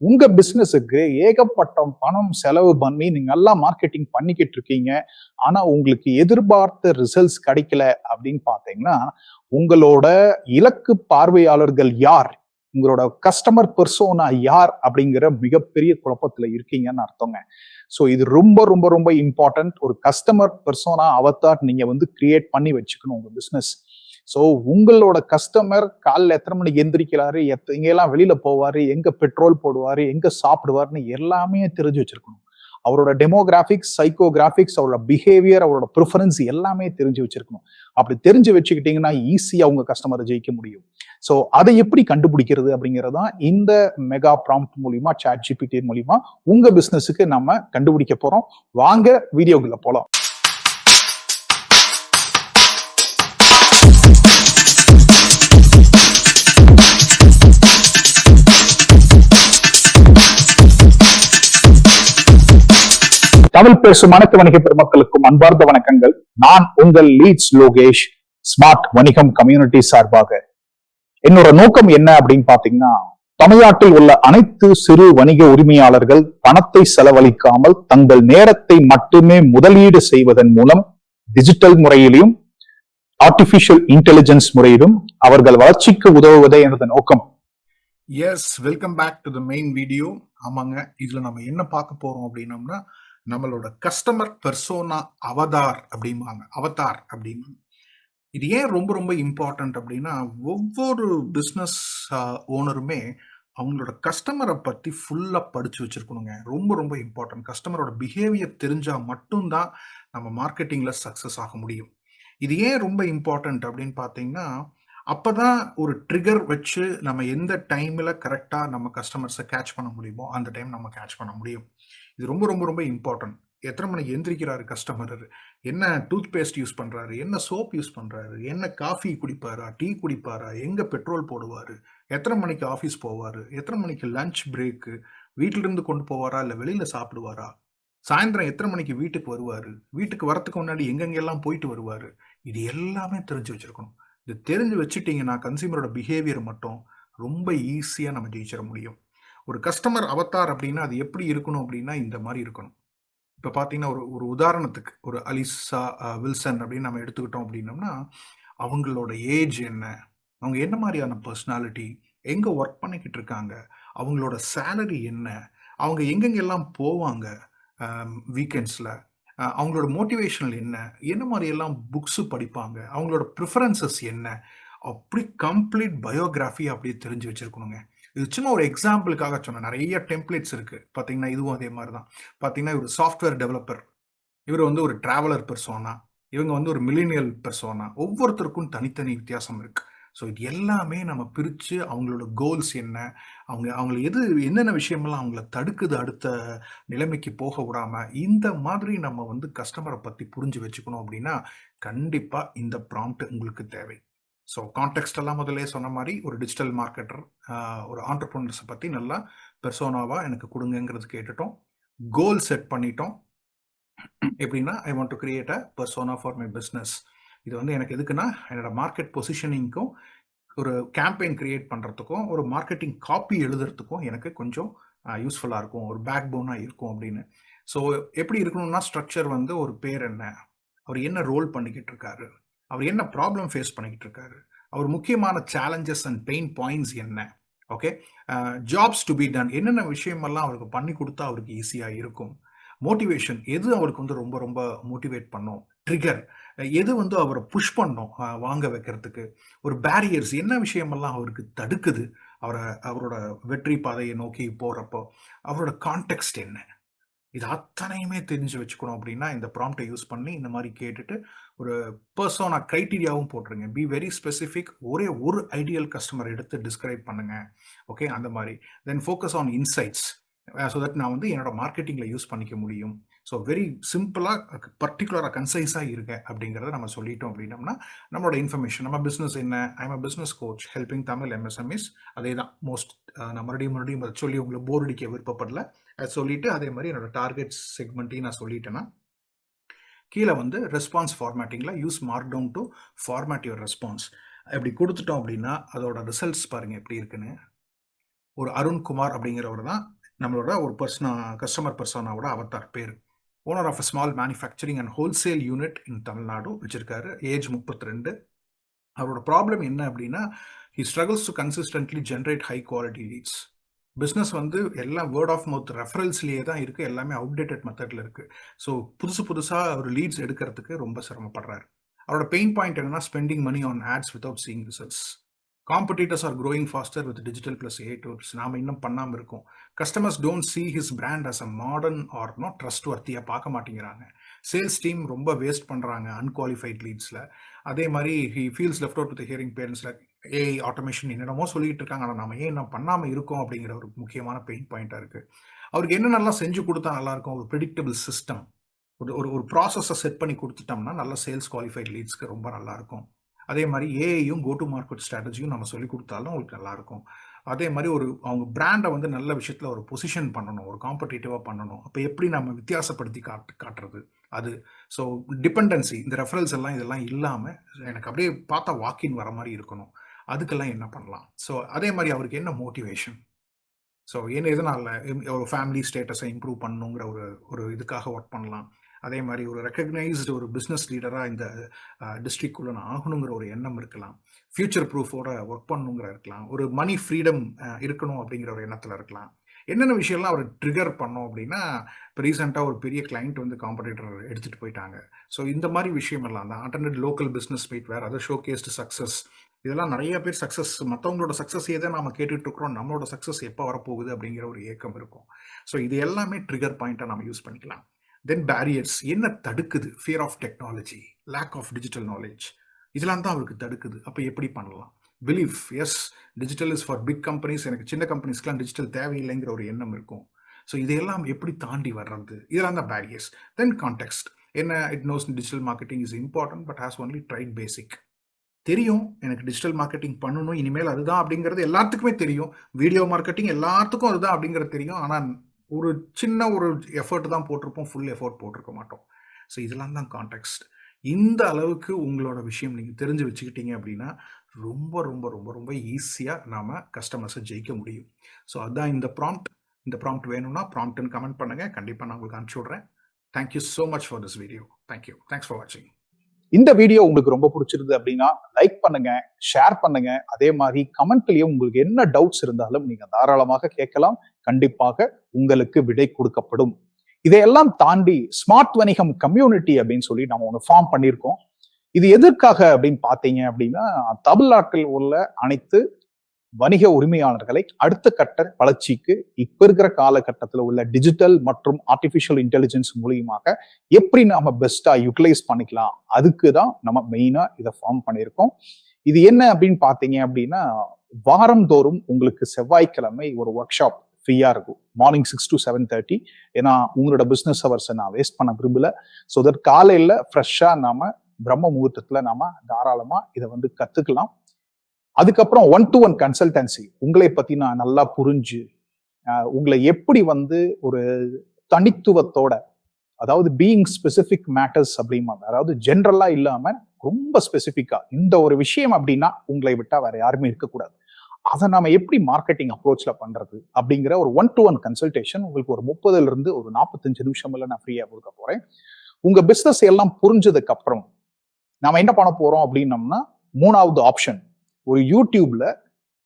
உங்க பிசினஸுக்கு ஏகப்பட்ட பணம் செலவு பண்ணி நீங்க நல்லா மார்க்கெட்டிங் பண்ணிக்கிட்டு இருக்கீங்க. ஆனா உங்களுக்கு எதிர்பார்த்த ரிசல்ட்ஸ் கிடைக்கல அப்படின்னு பார்த்தீங்கன்னா, உங்களோட இலக்கு பார்வையாளர்கள் யார்? உங்களோட கஸ்டமர் பெர்சோனா யார்? அப்படிங்கிற மிகப்பெரிய குழப்பத்துல இருக்கீங்கன்னு அர்த்தங்க. ஸோ இது ரொம்ப ரொம்ப ரொம்ப இம்பார்ட்டன்ட். ஒரு கஸ்டமர் பெர்சோனா அவதார் நீங்க கிரியேட் பண்ணி வச்சுக்கணும் உங்க பிசினஸ். ஸோ உங்களோட கஸ்டமர் காலைல எத்தனை மணிக்கு எந்திரிக்கிறாரு, எங்கெல்லாம் வெளியில போவாரு, எங்க பெட்ரோல் போடுவாரு, எங்க சாப்பிடுவாருன்னு எல்லாமே தெரிஞ்சு வச்சிருக்கணும். அவரோட டெமோகிராபிக்ஸ், சைக்கோகிராபிக்ஸ், அவரோட பிஹேவியர், அவரோட ப்ரிஃபரன்ஸ் எல்லாமே தெரிஞ்சு வச்சிருக்கணும். அப்படி தெரிஞ்சு வச்சுக்கிட்டீங்கன்னா ஈஸியா உங்க கஸ்டமரை ஜெயிக்க முடியும். ஸோ அதை எப்படி கண்டுபிடிக்கிறது அப்படிங்கறதான் இந்த மெகா ப்ராம்ப்ட் மூலியமா, சாட் ஜிபிடி மூலியமா உங்க பிசினஸுக்கு நம்ம கண்டுபிடிக்க போறோம். வாங்க வீடியோக்குள்ள போலாம். தமிழ் பேசும் அனைத்து வணிக பெருமக்களுக்கும் அன்பார்ந்த வணக்கங்கள். நான் உங்கள் லீட்ஸ் லோகேஷ், ஸ்மார்ட் வணிகம் கம்யூனிட்டி சார்பாக. என்னோட நோக்கம் என்ன அப்படின்னு பாத்தீங்கன்னா, தமிழ்நாட்டில் உள்ள அனைத்து சிறு வணிக உரிமையாளர்கள் பணத்தை செலவழிக்காமல் தங்கள் நேரத்தை மட்டுமே முதலீடு செய்வதன் மூலம் டிஜிட்டல் முறையிலும் ஆர்டிபிஷியல் இன்டெலிஜென்ஸ் முறையிலும் அவர்கள் வளர்ச்சிக்கு உதவுவதே எனது நோக்கம். Yes, welcome back to the main video. ஆமாங்க, இதுல நம்ம என்ன பார்க்க போறோம் அப்படின்னம்னா, நம்மளோட கஸ்டமர் பெர்சோனா அவதார் அப்படின்னு. இது ஏன் ரொம்ப ரொம்ப இம்பார்ட்டன்ட் அப்படின்னா, ஒவ்வொரு பிஸ்னஸ் ஓனருமே அவங்களோட கஸ்டமரை பற்றி ஃபுல்லாக படித்து வச்சுருக்கணுங்க. ரொம்ப ரொம்ப இம்பார்ட்டன்ட். கஸ்டமரோட பிஹேவியர் தெரிஞ்சால் மட்டும்தான் நம்ம மார்க்கெட்டிங்கில் சக்ஸஸ் ஆக முடியும். இது ஏன் ரொம்ப இம்பார்ட்டன்ட் அப்படின்னு பார்த்தீங்கன்னா, அப்போ தான் ஒரு ட்ரிகர் வச்சு நம்ம எந்த டைமில் கரெக்டாக நம்ம கஸ்டமர்ஸை கேட்ச் பண்ண முடியுமோ அந்த டைம் நம்ம கேட்ச் பண்ண முடியும். இது ரொம்ப ரொம்ப ரொம்ப இம்பார்ட்டன்ட். எத்தனை மணிக்கு எந்திரிக்கிறாரு கஸ்டமர், என்ன டூத் பேஸ்ட் யூஸ் பண்ணுறாரு, என்ன சோப் யூஸ் பண்ணுறாரு, என்ன காஃபி குடிப்பாரா, டீ குடிப்பாரா, எங்கே பெட்ரோல் போடுவார், எத்தனை மணிக்கு ஆஃபீஸ் போவார், எத்தனை மணிக்கு லஞ்ச் பிரேக்கு, வீட்டிலிருந்து கொண்டு போவாரா இல்லை வெளியில் சாப்பிடுவாரா, சாயந்தரம் எத்தனை மணிக்கு வீட்டுக்கு வருவார், வீட்டுக்கு வரத்துக்கு முன்னாடி எங்கெங்கெல்லாம் போயிட்டு வருவார், இது எல்லாமே தெரிஞ்சு வச்சுருக்கணும். இது தெரிஞ்சு வச்சுட்டிங்கன்னா கன்சியூமரோட பிஹேவியர் மட்டும் ரொம்ப ஈஸியாக நம்ம ஜெயிச்சிட முடியும். ஒரு கஸ்டமர் அவதார் அப்படின்னா அது எப்படி இருக்கணும் அப்படின்னா இந்த மாதிரி இருக்கணும். இப்போ பார்த்தீங்கன்னா ஒரு உதாரணத்துக்கு ஒரு அலிசா வில்சன் அப்படின்னு நம்ம எடுத்துக்கிட்டோம் அப்படின்னோம்னா, அவங்களோட ஏஜ் என்ன, அவங்க என்ன மாதிரியான பர்சனாலிட்டி, எங்கே ஒர்க் பண்ணிக்கிட்டு இருக்காங்க, அவங்களோட சேலரி என்ன, அவங்க எங்கெங்கெல்லாம் போவாங்க வீக்கெண்ட்ஸில், அவங்களோட மோட்டிவேஷனல் என்ன, என்ன மாதிரியெல்லாம் புக்ஸு படிப்பாங்க, அவங்களோட ப்ரிஃபரன்சஸ் என்ன, அப்படி கம்ப்ளீட் பயோகிராஃபி அப்படியே தெரிஞ்சு வச்சுருக்கணுங்க. இது சும்மா ஒரு எக்ஸாம்பிளுக்காக சொன்னேன். நிறைய டெம்ப்ளேட்ஸ் இருக்குது. பார்த்தீங்கன்னா இதுவும் அதே மாதிரி தான். பார்த்தீங்கன்னா இவர் சாஃப்ட்வேர் டெவலப்பர், இவர் ஒரு ட்ராவலர் பெர்சோனா, இவங்க ஒரு மில்லினியல் பெர்சோனா. ஒவ்வொருத்தருக்கும் தனித்தனி வித்தியாசம் இருக்குது. ஸோ இது எல்லாமே நம்ம பிரித்து அவங்களோட கோல்ஸ் என்ன, அவங்கள என்னென்ன விஷயமெல்லாம் அவங்கள தடுக்குது அடுத்த நிலைமைக்கு போக விடாமல், இந்த மாதிரி நம்ம கஸ்டமரை பற்றி புரிஞ்சு வச்சுக்கணும் அப்படின்னா கண்டிப்பாக இந்த ப்ராம்ப்ட் உங்களுக்கு தேவை. ஸோ கான்டெக்ஸ்ட் எல்லாம் முதல்ல சொன்ன மாதிரி ஒரு டிஜிட்டல் மார்க்கெட்டர், ஒரு ஆண்டர்ப்ரனர்ஸை பற்றி நல்லா பெர்சோனாவாக எனக்கு கொடுங்கிறது கேட்டுட்டோம். கோல் செட் பண்ணிட்டோம். எப்படின்னா I want to create a persona for my business. இது எனக்கு எதுக்குன்னா என்னோட மார்க்கெட் பொசிஷனிங்க்கும் ஒரு கேம்பெயின் கிரியேட் பண்ணுறதுக்கும் ஒரு மார்க்கெட்டிங் காப்பி எழுதுறதுக்கும் எனக்கு கொஞ்சம் யூஸ்ஃபுல்லாக இருக்கும், ஒரு பேக் போனாக இருக்கும் அப்படின்னு. ஸோ எப்படி இருக்கணும்னா ஸ்ட்ரக்சர் ஒரு பேர் என்ன, அவர் என்ன ரோல் பண்ணிக்கிட்டு இருக்காரு, அவர் என்ன ப்ராப்ளம் ஃபேஸ் பண்ணிக்கிட்டு இருக்காரு, அவர் முக்கியமான சேலஞ்சஸ் அண்ட் பெயின் பாயிண்ட்ஸ் என்ன, okay, jobs to be done, என்னென்ன விஷயமெல்லாம் அவருக்கு பண்ணி கொடுத்தா அவருக்கு ஈஸியாக இருக்கும், மோட்டிவேஷன் எது அவருக்கு ரொம்ப ரொம்ப மோட்டிவேட் பண்ணும், ட்ரிகர் எது அவரை புஷ் பண்ணும் வாங்க வைக்கிறதுக்கு, ஒரு பேரியர்ஸ் என்ன விஷயமெல்லாம் அவருக்கு தடுக்குது அவரோட வெற்றி பாதையை நோக்கி போகிறப்போ, அவரோட கான்டெக்ஸ்ட் என்ன, இது அத்தனையுமே தெரிஞ்சு வச்சுக்கணும். அப்படின்னா இந்த ப்ராம்ப்டை யூஸ் பண்ணி இந்த மாதிரி கேட்டுட்டு ஒரு பர்சோனா க்ரைட்டீரியாவும் போட்டுருங்க. Be very specific. ஒரே ஒரு ஐடியல் கஸ்டமர் எடுத்து டிஸ்கிரைப் பண்ணுங்க. ஓகே, அந்த மாதிரி தென் focus on insights so that நான் என்னோட மார்க்கெட்டிங்கில் யூஸ் பண்ணிக்க முடியும். ஸோ வெரி சிம்பிளாக பர்டிகுலராக கன்சைஸாக இருக்க அப்படிங்கிறத நம்ம சொல்லிட்டோம் அப்படின்னம்னா நம்மளோட இன்ஃபர்மேஷன், நம்ம பிஸ்னஸ் என்ன, I'm a business coach helping Tamil MSMEs, அதே தான் மோஸ்ட். நான் மறுபடியும் அதை சொல்லி உங்களை போர் அடிக்க விருப்பப்படல. அதை சொல்லிட்டு அதே மாதிரி என்னோட டார்கெட் செக்மெண்ட்டையும் நான் சொல்லிட்டேன்னா கீழே ரெஸ்பான்ஸ் ஃபார்மேட்டிங்கில் use markdown to format your response அப்படி கொடுத்துட்டோம் அப்படின்னா அதோட ரிசல்ட்ஸ் பாருங்கள் எப்படி இருக்குன்னு. ஒரு அருண்குமார் அப்படிங்கிறவர் தான் நம்மளோட ஒரு கஸ்டமர் பர்சனாவோட அவதார் பேர். Owner of a small manufacturing and wholesale unit in Tamil Nadu வச்சிருக்காரு. ஏஜ் 32. அவரோட ப்ராப்ளம் என்ன அப்படின்னா, he struggles to consistently generate high quality leads. Business வந்து எல்லாம் வேர்ட் ஆஃப் மவுத் ரெஃபரல்ஸ்லேயே தான் இருக்குது, எல்லாமே அவுடேட்டட் மெத்தடில் இருக்குது. ஸோ புதுசாக ஒரு லீட்ஸ் எடுக்கிறதுக்கு ரொம்ப சிரமப்படுறாரு. அவரோட பெயின் பாயிண்ட் என்னன்னா, spending money on ads without seeing results. Competitors are growing faster with digital plus A tools. நாம் இன்னும் பண்ணாமல் இருக்கோம். Customers don't see his brand as a modern or not trustworthy-யா பார்க்க மாட்டேங்கிறாங்க. சேல்ஸ் டீம் ரொம்ப வேஸ்ட் பண்ணுறாங்க அன்குவாலிஃபைட் லீட்ஸில். அதே மாதிரி he feels left out with the hearing parents like AI automation என்னென்னமோ சொல்லிட்டு இருக்காங்க, ஆனால் நம்ம ஏன் பண்ணாமல் இருக்கோம் அப்படிங்கிற ஒரு முக்கியமான பெயின் பாயிண்டாக இருக்குது. அவருக்கு என்னென்னலாம் செஞ்சு கொடுத்தா நல்லாயிருக்கும், ஒரு ப்ரெடிக்டபிள் சிஸ்டம், ஒரு ப்ராசஸை செட் பண்ணி கொடுத்துட்டோம்னா நல்ல சேல்ஸ் குவாலிஃபைட் லீட்ஸ்க்கு ரொம்ப நல்லாயிருக்கும். அதே மாதிரி ஏஐயும் கோ டு மார்க்கெட் ஸ்ட்ராட்டஜியும் நம்ம சொல்லி கொடுத்தாலும் உங்களுக்கு நல்லாயிருக்கும். அதே மாதிரி அவங்க பிராண்டை வந்து நல்ல விஷயத்தில் ஒரு பொசிஷன் பண்ணணும், ஒரு காம்படிட்டிவாக பண்ணணும். அப்போ எப்படி நம்ம வித்தியாசப்படுத்தி காட்டுறது அது. ஸோ டிபெண்டன்சி, இந்த ரெஃபரல்ஸ் எல்லாம் இதெல்லாம் இல்லாமல் எனக்கு அப்படியே பார்த்தா வாக்கின் வர மாதிரி இருக்கணும். அதுக்கெல்லாம் என்ன பண்ணலாம்? ஸோ அதே மாதிரி அவருக்கு என்ன மோட்டிவேஷன், ஸோ எதனால ஒரு ஃபேமிலி ஸ்டேட்டஸை இம்ப்ரூவ் பண்ணணுங்கிற ஒரு இதுக்காக ஒர்க் பண்ணலாம். அதே மாதிரி ஒரு ரெக்கக்னைஸ்டு ஒரு பிஸ்னஸ் லீடராக இந்த டிஸ்ட்ரிக்ட்குள்ளே நான் ஆகணுங்கிற ஒரு எண்ணம் இருக்கலாம். ஃபியூச்சர் ப்ரூஃபோட ஒர்க் பண்ணணுங்கிற இருக்கலாம். ஒரு மணி ஃப்ரீடம் இருக்கணும் அப்படிங்கிற ஒரு எண்ணத்தில் இருக்கலாம். என்னென்ன விஷயம்லாம் அவர் ட்ரிகர் பண்ணோம் அப்படின்னா, இப்போ ரீசெண்டாக ஒரு பெரிய கிளைண்ட் வந்து காம்படிட்டர் எடுத்துகிட்டு போயிட்டாங்க. ஸோ இந்த மாதிரி விஷயமெல்லாம் தான் அட்டெண்டட் லோக்கல் பிஸ்னஸ் மீட், வேறு அதர் ஷோ கேஸ்டு சக்ஸஸ். இதெல்லாம் நிறைய பேர் சக்ஸஸ், மற்றவங்களோட சக்ஸஸையே தான் நம்ம கேட்டுட்டு இருக்கிறோம். நம்மளோட சக்ஸஸ் எப்போ வரப்போகுது அப்படிங்கிற ஒரு ஏக்கம் இருக்கும். ஸோ இது எல்லாமே ட்ரிகர் பாயிண்ட்டாக நம்ம யூஸ் பண்ணிக்கலாம். தென் பேரியர்ஸ், என்ன தடுக்குது? Fear of technology, lack of digital knowledge, இதெல்லாம் தான் அவருக்கு தடுக்குது. அப்போ எப்படி பண்ணலாம்? Belief, as digital is for big companies, எனக்கு சின்ன கம்பெனிஸ்க்கெலாம் டிஜிட்டல் தேவையில்லைங்கிற ஒரு எண்ணம் இருக்கும். ஸோ இதையெல்லாம் எப்படி தாண்டி வர்றது? இதெல்லாம் தான் பேரியர்ஸ். தென் கான்டெக்ஸ்ட், என்ன it knows digital marketing is important but has only tried basic. தெரியும் எனக்கு டிஜிட்டல் மார்க்கெட்டிங் பண்ணணும், இனிமேல் அதுதான் அப்படிங்கிறது எல்லாத்துக்குமே தெரியும். வீடியோ மார்க்கெட்டிங் எல்லாத்துக்கும் அதுதான் அப்படிங்கிறது தெரியும். ஆனால் ஒரு சின்ன ஒரு எஃபர்ட் தான் போட்டிருப்போம், ஃபுல் எஃபர்ட் போட்டிருக்க மாட்டோம். ஸோ இதெல்லாம் தான் கான்டெக்ஸ்ட். இந்த அளவுக்கு உங்களோட விஷயம் நீங்கள் தெரிஞ்சு வச்சுக்கிட்டீங்க அப்படின்னா ரொம்ப ரொம்ப ரொம்ப ரொம்ப ஈஸியாக நாம் கஸ்டமர்ஸை ஜெயிக்க முடியும். ஸோ அதுதான் இந்த ப்ராம்ப்ட். இந்த ப்ராம்ப்ட் வேணும்னா ப்ராம்ப்ட்னு கமெண்ட் பண்ணுங்கள், கண்டிப்பாக நான் உங்களுக்கு அனுப்பிச்சி விட்றேன். Thank you so much for this video. Thank you, thanks for வாட்சிங். இந்த வீடியோ உங்களுக்கு ரொம்ப பிடிச்சிருந்து அப்படின்னா லைக் பண்ணுங்க, ஷேர் பண்ணுங்க. அதே மாதிரி கமெண்ட்லயும் உங்களுக்கு என்ன டவுட்ஸ் இருந்தாலும் நீங்க தாராளமாக கேட்கலாம். கண்டிப்பாக உங்களுக்கு விடை கொடுக்கப்படும். இதையெல்லாம் தாண்டி ஸ்மார்ட் வணிகம் கம்யூனிட்டி அப்படின்னு சொல்லி நம்ம ஒன்று ஃபார்ம் பண்ணியிருக்கோம். இது எதற்காக அப்படின்னு பார்த்தீங்க அப்படின்னா, தமிழ்நாட்டில் உள்ள அனைத்து வணிக உரிமையாளர்களை அடுத்த கட்ட வளர்ச்சிக்கு இப்ப இருக்கிற காலகட்டத்தில் உள்ள டிஜிட்டல் மற்றும் ஆர்டிபிஷியல் இன்டெலிஜென்ஸ் மூலியமாக எப்படி நாம பெஸ்டா யூட்டிலைஸ் பண்ணிக்கலாம், அதுக்கு தான் நம்ம மெயினா இதை ஃபார்ம் பண்ணியிருக்கோம். இது என்ன அப்படின்னு பாத்தீங்க அப்படின்னா, வாரந்தோறும் உங்களுக்கு செவ்வாய்க்கிழமை ஒரு ஒர்க் ஷாப் ஃப்ரீயா இருக்கும். Morning 6 to 7:30. ஏன்னா உங்களோட பிசினஸ் ஹவர்ஸை நான் வேஸ்ட் பண்ண விரும்பல. ஸோ தட் காலையில ஃப்ரெஷ்ஷா நாம பிரம்ம முகூர்த்தத்துல நாம தாராளமா இதை வந்து கத்துக்கலாம். அதுக்கப்புறம் 1-to-1 கன்சல்டன்சி, உங்களை பத்தி நான் நல்லா புரிஞ்சு உங்களை எப்படி வந்து ஒரு தனித்துவத்தோட, அதாவது பீயிங் ஸ்பெசிபிக் மேட்டர்ஸ் அப்படிம்பாங்க, அதாவது ஜென்ரலா இல்லாம ரொம்ப ஸ்பெசிபிக்கா இந்த ஒரு விஷயம் அப்படின்னா உங்களை விட்டா வேற யாருமே இருக்கக்கூடாது, அதை நாம எப்படி மார்க்கெட்டிங் அப்ரோச்ல பண்றது அப்படிங்கிற ஒரு 1-to-1 கன்சல்டேஷன் உங்களுக்கு ஒரு 30 இருந்து ஒரு 45 நிமிஷம்ல நான் ஃப்ரீயா கொடுக்க போறேன். உங்க பிசினஸ் எல்லாம் புரிஞ்சதுக்கு அப்புறம் நாம என்ன பண்ண போறோம் அப்படின்னம்னா, மூணாவது ஆப்ஷன், ஒரு யூடியூப்ல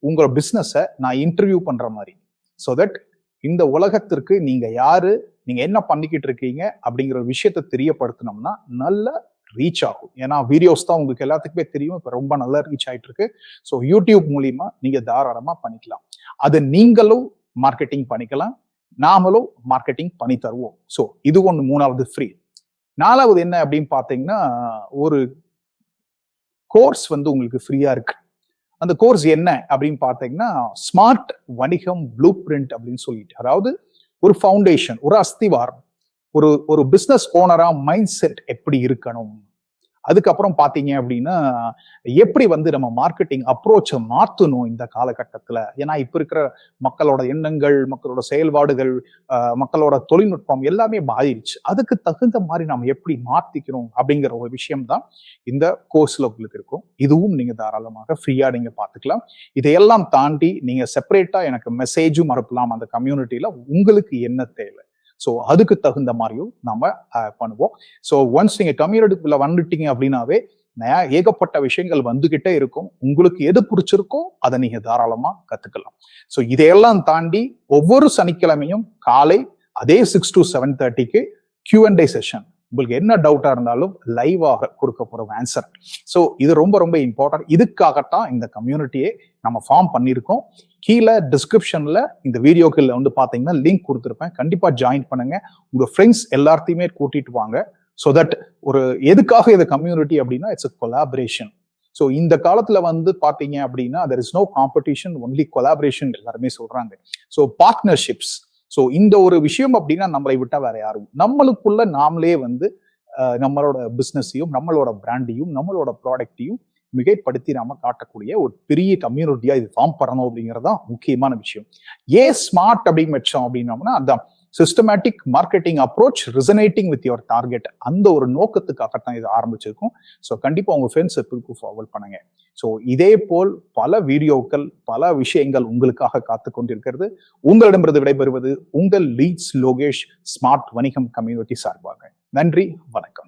உங்க பிசினஸை நான் இன்டர்வியூ பண்ற மாதிரி. ஸோ தட் இந்த உலகத்திற்கு நீங்க யாரு, நீங்க என்ன பண்ணிக்கிட்டு இருக்கீங்க அப்படிங்கிற விஷயத்த தெரியப்படுத்தினோம்னா நல்ல ரீச் ஆகும். ஏன்னா வீடியோஸ் தான் உங்களுக்கு எல்லாத்துக்குமே தெரியும், இப்போ ரொம்ப நல்லா ரீச் ஆயிட்டு இருக்கு. ஸோ யூடியூப் மூலியமா நீங்க தாராளமா பண்ணிக்கலாம். அது நீங்களும் மார்க்கெட்டிங் பண்ணிக்கலாம், நாமளும் மார்க்கெட்டிங் பண்ணி தருவோம். ஸோ இது ஒன்று, மூணாவது ஃப்ரீ. நாலாவது என்ன அப்படின்னு பார்த்தீங்கன்னா, ஒரு கோர்ஸ் வந்து உங்களுக்கு ஃப்ரீயா இருக்கு. அந்த கோர்ஸ் என்ன அப்படின்னு பார்த்தீங்கன்னா, ஸ்மார்ட் வணிகம் ப்ளூ பிரிண்ட் அப்படின்னு சொல்லிட்டு, அதாவது ஒரு ஃபவுண்டேஷன், ஒரு அஸ்திவாரம், ஒரு பிசினஸ் ஓனரா மைண்ட் செட் எப்படி இருக்கணும், அதுக்கப்புறம் பாத்தீங்க அப்படின்னா எப்படி வந்து நம்ம மார்க்கெட்டிங் அப்ரோச்சை மாத்தணும் இந்த காலகட்டத்துல. ஏன்னா இப்ப இருக்கிற மக்களோட எண்ணங்கள், மக்களோட செயல்பாடுகள், மக்களோட தொழில்நுட்பம் எல்லாமே மாறிடுச்சு. அதுக்கு தகுந்த மாதிரி நம்ம எப்படி மாத்திக்கணும் அப்படிங்கிற ஒரு விஷயம் தான் இந்த கோர்ஸ்ல உங்களுக்கு இருக்கும். இதுவும் நீங்க தாராளமாக ஃப்ரீயா நீங்க பாத்துக்கலாம். இதையெல்லாம் தாண்டி நீங்க செப்பரேட்டா எனக்கு மெசேஜும் அனுப்பலாம் அந்த கம்யூனிட்டியில உங்களுக்கு என்ன தேவை. ஸோ அதுக்கு தகுந்த மாதிரியும் நம்ம பண்ணுவோம். ஸோ ஒன்ஸ் நீங்க கம்யூனிட்டிக்குள்ள வந்துட்டீங்க அப்படின்னாவே ஏகப்பட்ட விஷயங்கள் வந்துகிட்டே இருக்கும். உங்களுக்கு எது பிடிச்சிருக்கோ அதை நீங்க தாராளமா கத்துக்கலாம். ஸோ இதையெல்லாம் தாண்டி ஒவ்வொரு சனிக்கிழமையும் காலை அதே 6 to 7:30க்கு Q&A செஷன். உங்களுக்கு என்ன டவுட்டா இருந்தாலும் லைவாக கொடுக்க போற ஆன்சர். ஸோ இது ரொம்ப ரொம்ப இம்பார்ட்டன்ட். இதுக்காகத்தான் இந்த கம்யூனிட்டியை நம்ம ஃபார்ம் பண்ணியிருக்கோம். கீழே டிஸ்கிரிப்ஷன்ல இந்த வீடியோக்குள்ள வந்து பாத்தீங்கன்னா லிங்க் கொடுத்துருப்பேன். கண்டிப்பா ஜாயின் பண்ணுங்க. உங்க ஃப்ரெண்ட்ஸ் எல்லாத்தையுமே கூட்டிட்டு வாங்க. ஸோ தட் ஒரு எதுக்காக இது கம்யூனிட்டி அப்படின்னா இட்ஸ் கொலாபரேஷன். ஸோ இந்த காலத்துல வந்து பாத்தீங்க அப்படின்னா there is no competition, only collaboration எல்லாருமே சொல்றாங்க. So partnerships. ஸோ இந்த ஒரு விஷயம் அப்படின்னா நம்மளை விட்டா வேற யாரும் நம்மளுக்குள்ள நாமளே வந்து நம்மளோட பிசினஸையும் நம்மளோட பிராண்டையும் நம்மளோட ப்ராடக்டையும் மிகைப்படுத்தி நாம காட்டக்கூடிய ஒரு பெரிய கம்யூனிட்டியா இது ஃபார்ம் பண்ணணும் அப்படிங்கறதுதான் முக்கியமான விஷயம். ஏன் ஸ்மார்ட் அப்படின்னு வச்சோம் அப்படின்னோம்னா அந்த systematic marketing approach resonating with your target, அந்த ஒரு நோக்கத்துக்காகத்தான் இது ஆரம்பிச்சிருக்கும். ஸோ கண்டிப்பா உங்க ஃப்ரெண்ட்ஸ் சர்க்கிளுக்கு ஃபார்வர்ட் பண்ணுங்க. ஸோ இதே போல் பல வீடியோக்கள் பல விஷயங்கள் உங்களுக்காக காத்து கொண்டிருக்கிறது. உங்களிடமிருந்து விடைபெறுவது உங்கள் லீட்ஸ் லோகேஷ், ஸ்மார்ட் வணிகம் கம்யூனிட்டி சார்பாக. நன்றி, வணக்கம்.